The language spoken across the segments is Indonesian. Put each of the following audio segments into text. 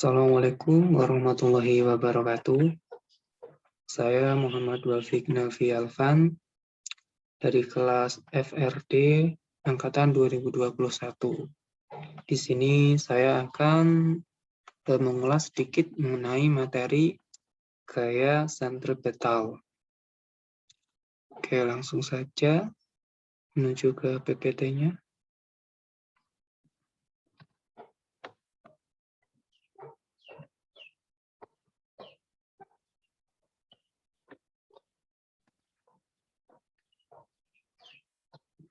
Assalamualaikum warahmatullahi wabarakatuh. Saya Muhammad Wafiq Nafi Alfan dari kelas FRD angkatan 2021. Di sini saya akan mengulas sedikit mengenai materi gaya sentripetal. Oke, langsung saja menuju ke PPT-nya.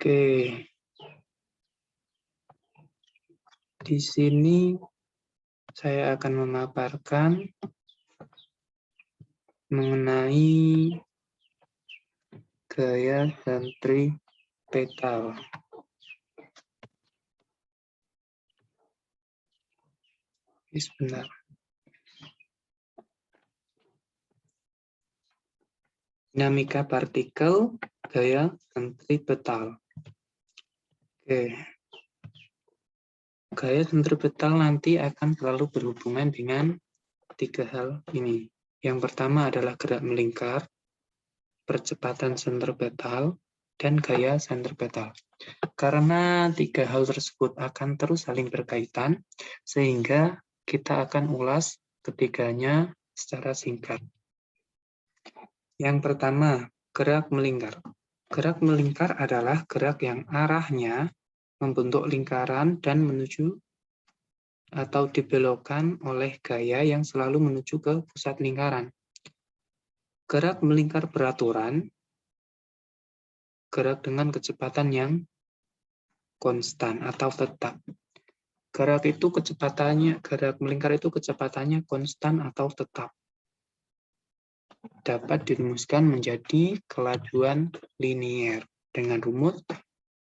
Oke, di sini saya akan memaparkan mengenai gaya sentripetal. Sebentar. Dinamika partikel gaya sentripetal. Oke. Gaya sentripetal nanti akan selalu berhubungan dengan tiga hal ini. Yang pertama adalah gerak melingkar, percepatan sentripetal, dan gaya sentripetal. Karena tiga hal tersebut akan terus saling berkaitan, sehingga kita akan ulas ketiganya secara singkat. Yang pertama, gerak melingkar. Gerak melingkar adalah gerak yang arahnya membentuk lingkaran dan menuju atau dibelokkan oleh gaya yang selalu menuju ke pusat lingkaran. Gerak melingkar beraturan, gerak dengan kecepatan yang konstan atau tetap. Gerak melingkar itu kecepatannya konstan atau tetap. Dapat dirumuskan menjadi kelajuan linier dengan rumus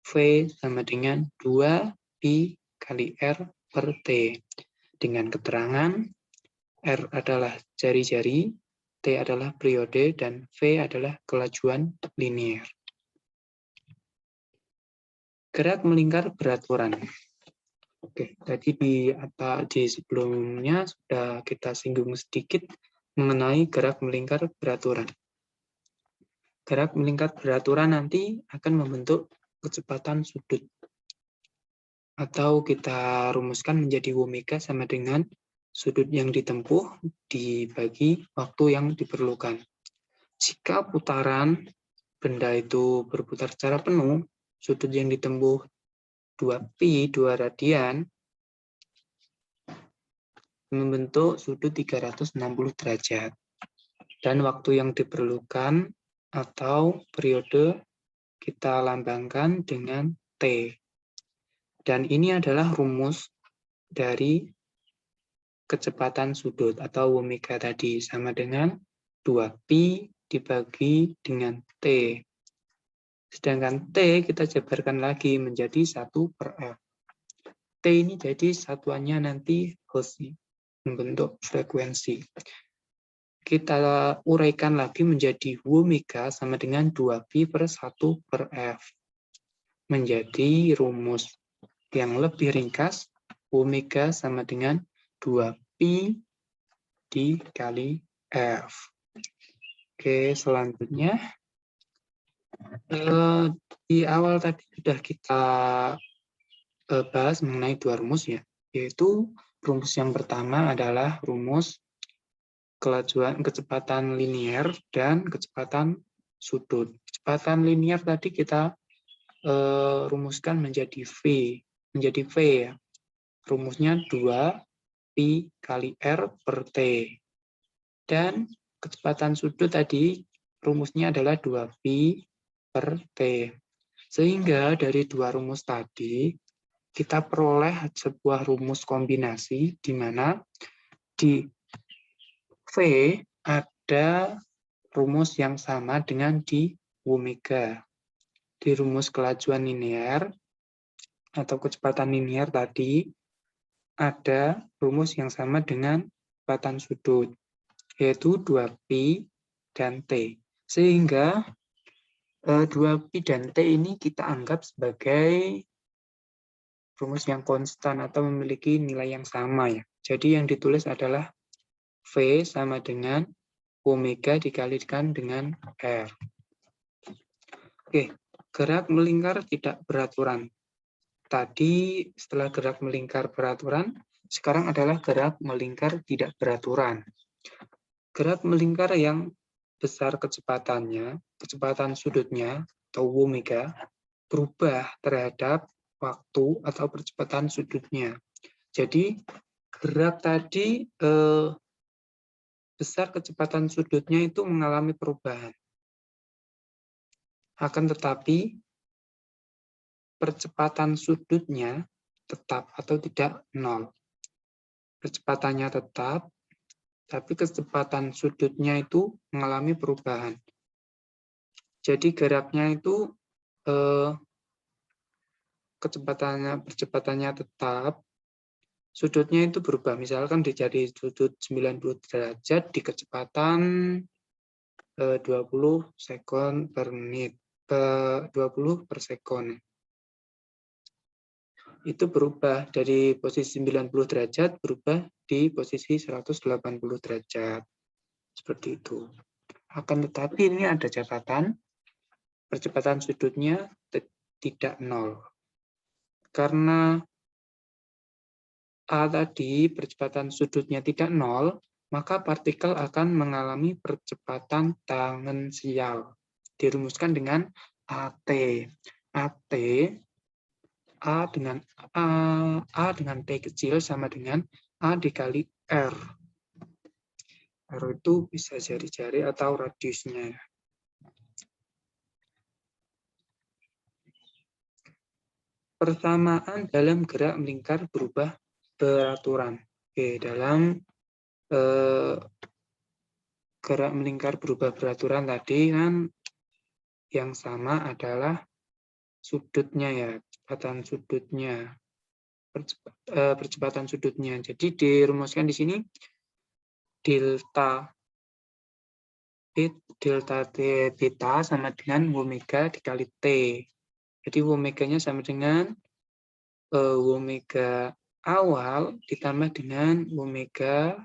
V sama dengan 2pi kali R per T. Dengan keterangan R adalah jari-jari, T adalah periode, dan V adalah kelajuan linier. Gerak melingkar beraturan. Oke, tadi di sebelumnya sudah kita singgung sedikit mengenai gerak melingkar beraturan. Gerak melingkar beraturan nanti akan membentuk kecepatan sudut. Atau kita rumuskan menjadi omega sama dengan sudut yang ditempuh dibagi waktu yang diperlukan. Jika putaran benda itu berputar secara penuh, sudut yang ditempuh 2pi, 2 radian, membentuk sudut 360 derajat. Dan waktu yang diperlukan atau periode kita lambangkan dengan T. Dan ini adalah rumus dari kecepatan sudut atau omega tadi, sama dengan 2pi dibagi dengan T. Sedangkan T kita jabarkan lagi menjadi 1/F. T ini jadi satuannya nanti Hertz, membentuk frekuensi. Kita uraikan lagi menjadi omega sama dengan 2pi per 1/F. Menjadi rumus yang lebih ringkas, omega sama dengan 2pi dikali F. Oke, selanjutnya. Di awal tadi sudah kita bahas mengenai dua rumus ya, yaitu rumus yang pertama adalah rumus kecepatan linier dan kecepatan sudut. Kecepatan linier tadi kita rumuskan menjadi V ya. Rumusnya 2pi kali R per T. Dan kecepatan sudut tadi rumusnya adalah 2pi per T. Sehingga dari dua rumus tadi kita peroleh sebuah rumus kombinasi di mana di V ada rumus yang sama dengan di omega. Di rumus kelajuan linier atau kecepatan linier tadi ada rumus yang sama dengan kecepatan sudut, yaitu 2pi dan T. Sehingga 2pi dan T ini kita anggap sebagai rumus yang konstan atau memiliki nilai yang sama ya. Jadi yang ditulis adalah V sama dengan omega dikalikan dengan R. Oke, gerak melingkar tidak beraturan. Tadi setelah gerak melingkar beraturan, sekarang adalah gerak melingkar tidak beraturan. Gerak melingkar yang besar kecepatannya, kecepatan sudutnya atau omega, berubah terhadap waktu atau percepatan sudutnya. Jadi gerak tadi besar kecepatan sudutnya itu mengalami perubahan. Akan tetapi percepatan sudutnya tetap atau tidak nol. Percepatannya tetap, tapi kecepatan sudutnya itu mengalami perubahan. Jadi geraknya itu percepatannya tetap, sudutnya itu berubah. Misalkan dijadi sudut 90 derajat di kecepatan 20 sekon per menit, 20 per sekon. Itu berubah dari posisi 90 derajat berubah di posisi 180 derajat. Seperti itu. Akan tetapi ini ada catatan, percepatan sudutnya tidak nol. Karena A tadi percepatan sudutnya tidak nol, maka partikel akan mengalami percepatan tangensial. Dirumuskan dengan AT. AT A dengan T kecil sama dengan A dikali R. R itu bisa jari-jari atau radiusnya. Persamaan dalam gerak melingkar berubah beraturan. Oke, dalam gerak melingkar berubah beraturan tadi kan yang sama adalah sudutnya ya, percepatan sudutnya. Jadi dirumuskan di sini delta T beta sama dengan omega dikali T. Jadi omeganya sama dengan omega awal ditambah dengan omega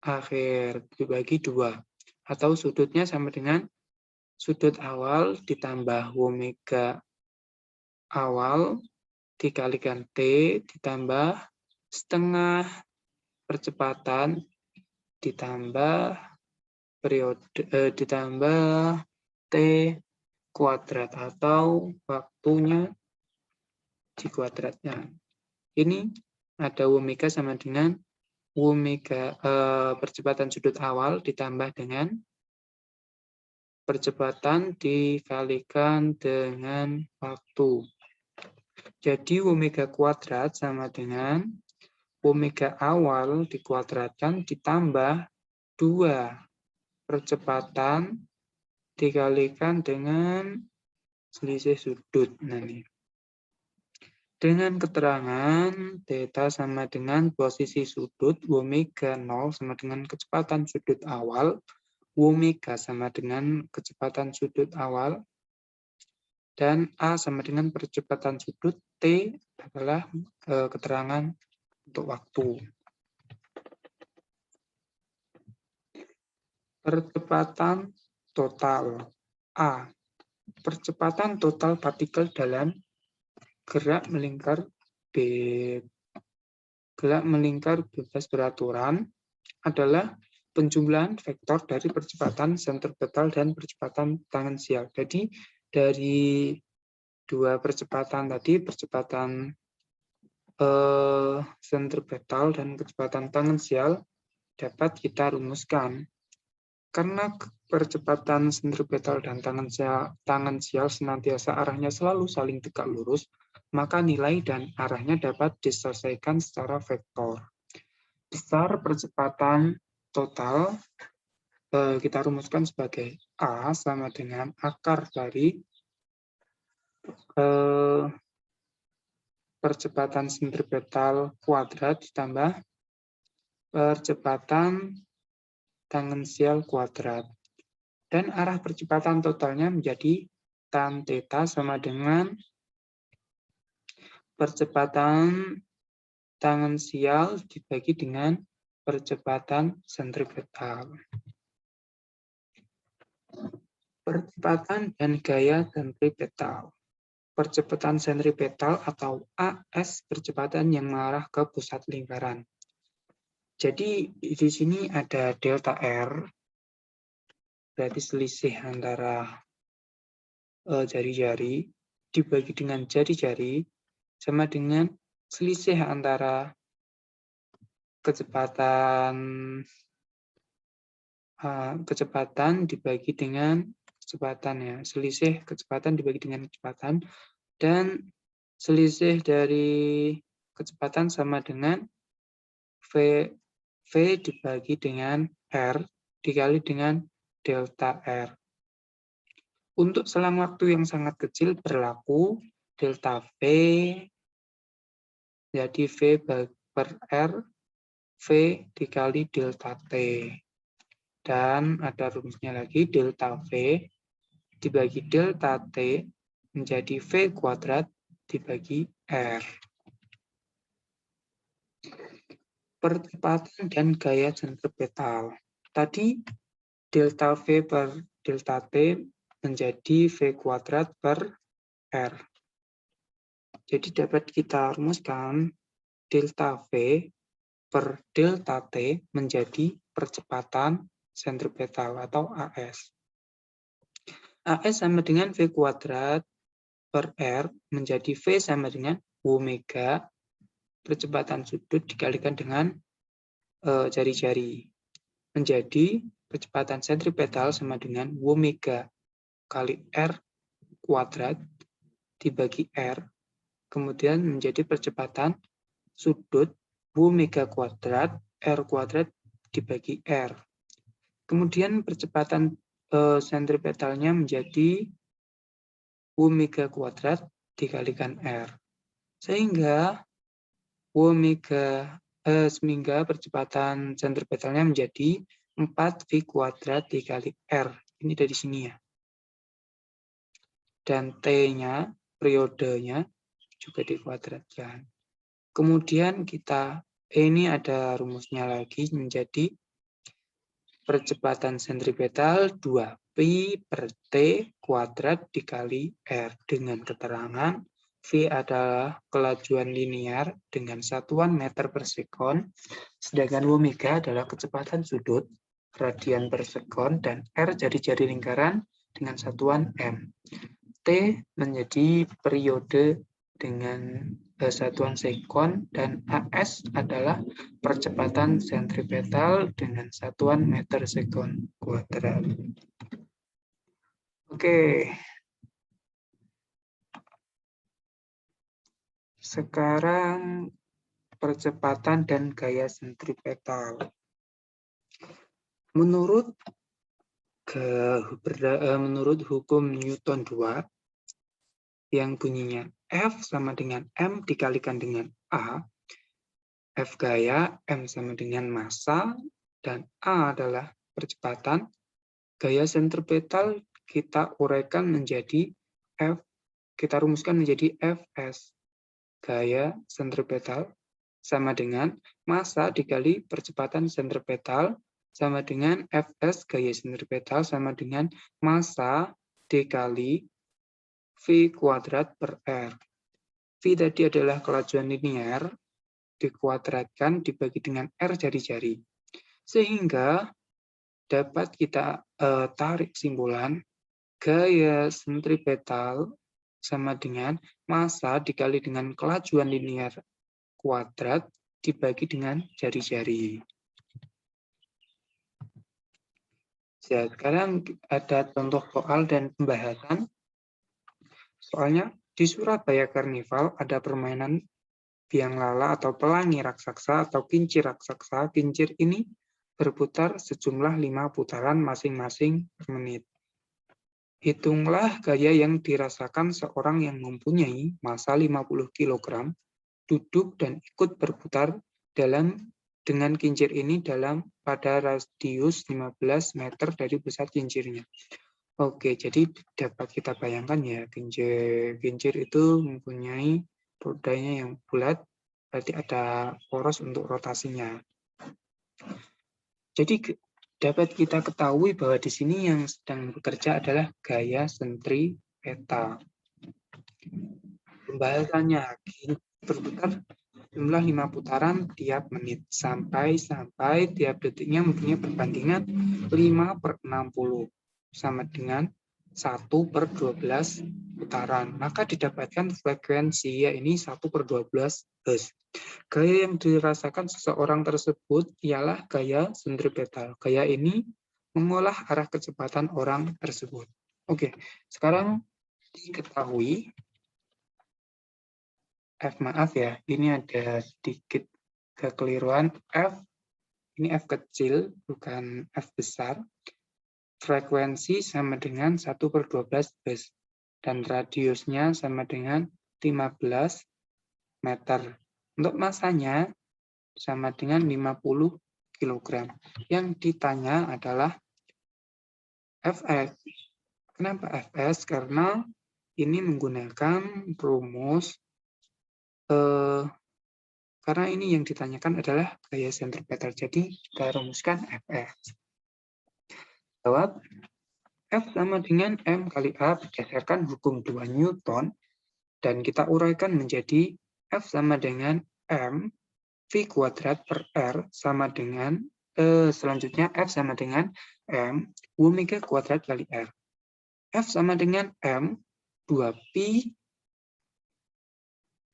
akhir dibagi 2. Atau sudutnya sama dengan sudut awal ditambah omega awal dikalikan T ditambah setengah percepatan ditambah ditambah T kuadrat atau waktunya di kuadratnya. Ini ada omega sama dengan omega percepatan sudut awal ditambah dengan percepatan dikalikan dengan waktu. Jadi omega kuadrat sama dengan omega awal dikuadratkan ditambah 2 percepatan dikalikan dengan selisih sudut. Nah, ini. Dengan keterangan theta sama dengan posisi sudut, omega 0 sama dengan kecepatan sudut awal, omega sama dengan kecepatan sudut awal, dan A sama dengan percepatan sudut, T adalah keterangan untuk waktu. Percepatan total. A. Percepatan total partikel dalam gerak melingkar bebas beraturan adalah penjumlahan vektor dari percepatan sentripetal dan percepatan tangensial. Jadi dari dua percepatan tadi, percepatan sentripetal dan kecepatan tangensial dapat kita rumuskan. Karena percepatan sentripetal dan tangensial senantiasa arahnya selalu saling tegak lurus, maka nilai dan arahnya dapat diselesaikan secara vektor. Besar percepatan total kita rumuskan sebagai A sama dengan akar dari percepatan sentripetal kuadrat ditambah percepatan tangensial kuadrat. Dan arah percepatan totalnya menjadi tan theta sama dengan percepatan tangensial dibagi dengan percepatan sentripetal. Percepatan dan gaya sentripetal. Percepatan sentripetal atau AS, percepatan yang mengarah ke pusat lingkaran. Jadi di sini ada delta R, berarti selisih antara jari-jari dibagi dengan jari-jari sama dengan selisih antara kecepatan dibagi dengan kecepatan, ya, selisih kecepatan dibagi dengan kecepatan, dan selisih dari kecepatan sama dengan V dibagi dengan R dikali dengan delta R. Untuk selang waktu yang sangat kecil berlaku delta V, jadi V per R, V dikali delta T. Dan ada rumusnya lagi, delta V dibagi delta T menjadi V kuadrat dibagi R. Percepatan dan gaya sentripetal. Tadi delta V per delta T menjadi V kuadrat per R. Jadi dapat kita rumuskan delta V per delta T menjadi percepatan sentripetal atau AS. AS sama dengan V kuadrat per R menjadi V sama dengan omega percepatan sudut dikalikan dengan jari-jari. Menjadi percepatan sentripetal sama dengan omega kali R kuadrat dibagi R. Kemudian menjadi percepatan sudut omega kuadrat R kuadrat dibagi R. Kemudian percepatan sentripetalnya menjadi omega kuadrat dikalikan R. Sehingga percepatan sentripetalnya menjadi 4V kuadrat dikali R. Ini dari sini, ya. Dan T-nya, periodenya juga dikuadratkan. Kemudian ini ada rumusnya lagi menjadi percepatan sentripetal 2Pi per T kuadrat dikali R dengan keterangan V adalah kelajuan linear dengan satuan meter per sekon, sedangkan omega adalah kecepatan sudut radian per sekon, dan R jari-jari lingkaran dengan satuan M. T menjadi periode dengan satuan sekon, dan AS adalah percepatan sentripetal dengan satuan meter sekon kuadrat. Oke. Sekarang percepatan dan gaya sentripetal. Menurut hukum Newton 2 yang bunyinya F sama dengan M dikalikan dengan A, F gaya, M sama dengan massa, dan A adalah percepatan, gaya sentripetal kita uraikan menjadi F, kita rumuskan menjadi Fs. Gaya sentripetal sama dengan massa dikali percepatan sentripetal sama dengan Fs gaya sentripetal sama dengan massa dikali V kuadrat per R. V tadi adalah kelajuan linear dikuadratkan dibagi dengan R jari-jari. Sehingga dapat kita tarik kesimpulan gaya sentripetal sama dengan massa dikali dengan kelajuan linear kuadrat dibagi dengan jari-jari. Sekarang ada contoh soal dan pembahasan. Soalnya di Surabaya Karnival ada permainan biang lala atau pelangi raksasa atau kincir raksasa. Kincir ini berputar sejumlah 5 putaran masing-masing per menit. Hitunglah gaya yang dirasakan seorang yang mempunyai massa 50 kg, duduk dan ikut berputar dengan kincir ini pada radius 15 meter dari pusat kincirnya. Oke, jadi dapat kita bayangkan, ya, kincir itu mempunyai rodanya yang bulat, berarti ada poros untuk rotasinya. Jadi dapat kita ketahui bahwa di sini yang sedang bekerja adalah gaya sentripeta. Pembahasannya berputar jumlah 5 putaran tiap menit sampai tiap detiknya mempunyai perbandingan 5/60 sama dengan 1/12 putaran. Maka didapatkan frekuensi ini 1/12 Hz. Gaya yang dirasakan seseorang tersebut ialah gaya sentripetal. Gaya ini mengolah arah kecepatan orang tersebut. Oke, sekarang diketahui maaf ya, ini ada sedikit kekeliruan. Ini F kecil, bukan F besar. Frekuensi sama dengan 1/12 Hz. Dan radiusnya sama dengan 15 meter. Untuk masanya sama dengan 50 kg. Yang ditanya adalah Fs. Kenapa Fs? Karena ini menggunakan rumus karena ini yang ditanyakan adalah gaya sentripetal. Jadi kita rumuskan Fs. Jawab, F sama dengan M kali A berdasarkan hukum 2 Newton. Dan kita uraikan menjadi F sama dengan M V kuadrat per R sama dengan, selanjutnya F sama dengan M omega kuadrat kali R. F sama dengan M 2pi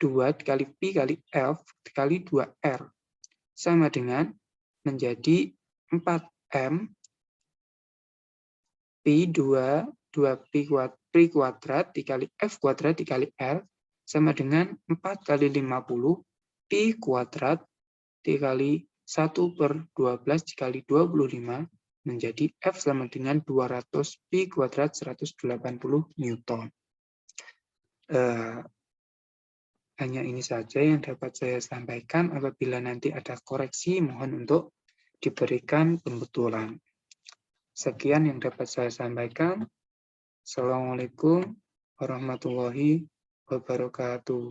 2 kali pi kali F kali 2R sama dengan menjadi 4M pi 2 pi kuadrat dikali F kuadrat dikali R sama dengan 4 kali 50 pi kuadrat dikali 1/12 dikali 25 menjadi F sama dengan 200 pi kuadrat 180 Newton. Hanya ini saja yang dapat saya sampaikan. Apabila nanti ada koreksi, mohon untuk diberikan pembetulan. Sekian yang dapat saya sampaikan. Assalamualaikum warahmatullahi wabarakatuh.